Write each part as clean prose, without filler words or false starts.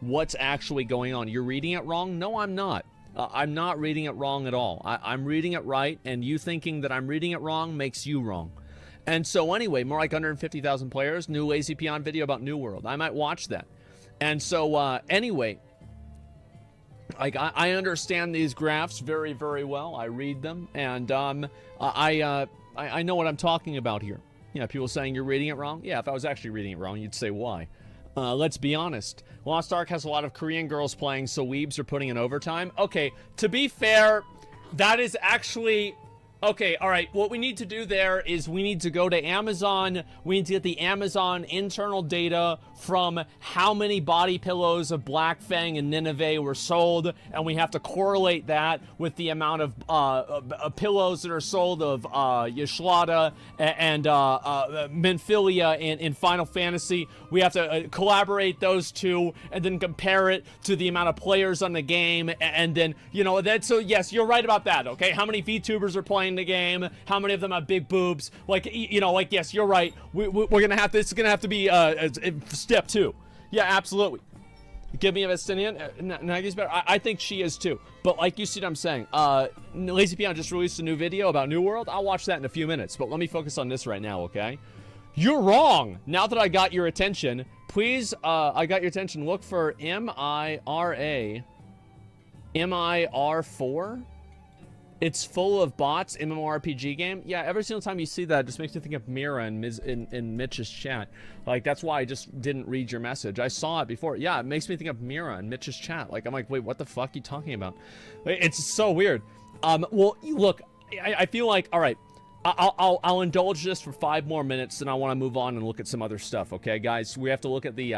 what's actually going on. You're reading it wrong? No, I'm not. I'm not reading it wrong at all. I'm reading it right, and you thinking that I'm reading it wrong makes you wrong. And so anyway, more like 150,000 players, new Lazy Peon video about New World. I might watch that. And so anyway, like I understand these graphs very, very well. I read them, and I know what I'm talking about here. You know, people saying you're reading it wrong. Yeah, if I was actually reading it wrong, you'd say why. Let's be honest. Lost Ark has a lot of Korean girls playing, so weebs are putting in overtime. Okay, to be fair, that is actually... Okay, all right, what we need to do there is we need to go to Amazon. We need to get the Amazon internal data from how many body pillows of Black Fang and Nineveh were sold, and we have to correlate that with the amount of pillows that are sold of Yashlada and Minfilia in Final Fantasy. We have to collaborate those two and then compare it to the amount of players on the game, and then, you know, so yes, you're right about that, okay? How many VTubers are playing the game, how many of them have big boobs, like, you know, like, yes, you're right, we're gonna have to, it's gonna have to be step 2. Yeah, absolutely. Give me a Vestinian. Nagi's better. I think she is too, but like, you see what I'm saying. Lazy Peon just released a new video about New World. I'll watch that in a few minutes, but let me focus on this right now, okay? You're wrong. Now that I got your attention, please, I got your attention, look for MIR4. It's full of bots, MMORPG game. Yeah, every single time you see that, it just makes me think of Mira in Mitch's chat. Like, that's why I just didn't read your message. I saw it before. Yeah, it makes me think of Mira in Mitch's chat. Like, I'm like, wait, what the fuck are you talking about? It's so weird. Well, look, I feel like, all right, I'll indulge this for 5 more minutes, then I want to move on and look at some other stuff, okay, guys? We have to look at the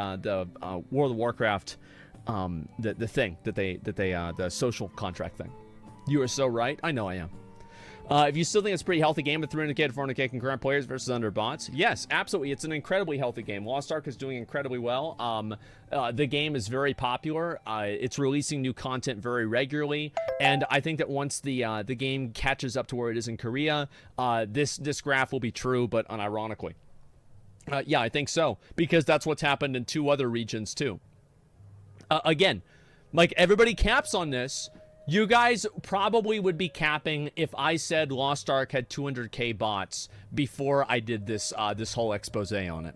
World of Warcraft, the thing that the social contract thing. You are so right. I know I am. If you still think it's a pretty healthy game with 300k to 400k concurrent players versus under bots, yes, absolutely. It's an incredibly healthy game. Lost Ark is doing incredibly well. The game is very popular. It's releasing new content very regularly, and I think that once the game catches up to where it is in Korea, this graph will be true, but unironically. Yeah, I think so, because that's what's happened in 2 other regions too. Again, like, everybody caps on this. You guys probably would be capping if I said Lost Ark had 200k bots before I did this this whole expose on it.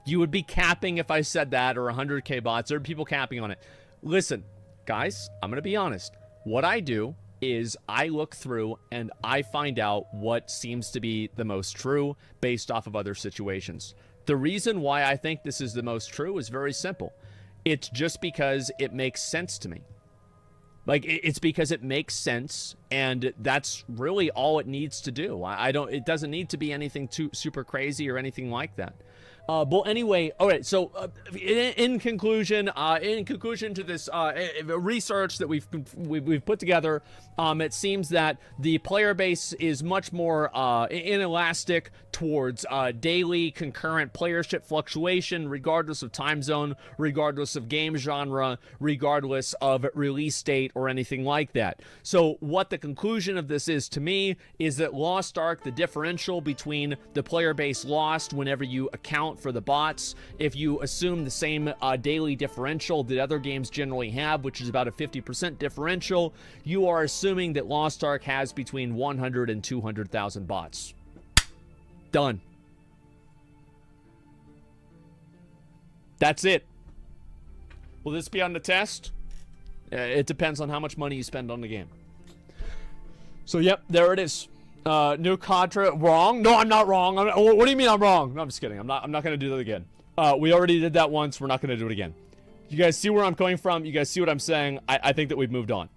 You would be capping if I said that, or 100k bots. There are people capping on it. Listen, guys, I'm going to be honest. What I do is I look through and I find out what seems to be the most true based off of other situations. The reason why I think this is the most true is very simple. It's just because it makes sense to me. Like, it's because it makes sense, and that's really all it needs to do. It doesn't need to be anything too super crazy or anything like that. But anyway, all right, so in conclusion to this research that we've put together, it seems that the player base is much more inelastic towards daily concurrent playership fluctuation, regardless of time zone, regardless of game genre, regardless of release date or anything like that. So what the conclusion of this is to me is that Lost Ark, the differential between the player base lost whenever you account for the bots, if you assume the same daily differential that other games generally have, which is about a 50% differential, you are assuming that Lost Ark has between 100 and 200,000 bots. Done. That's it. Will this be on the test? It depends on how much money you spend on the game. So, yep, there it is. New Contra, wrong? No, I'm not wrong. What do you mean I'm wrong? No, I'm just kidding. I'm not going to do that again. We already did that once. We're not going to do it again. You guys see where I'm coming from? You guys see what I'm saying? I think that we've moved on.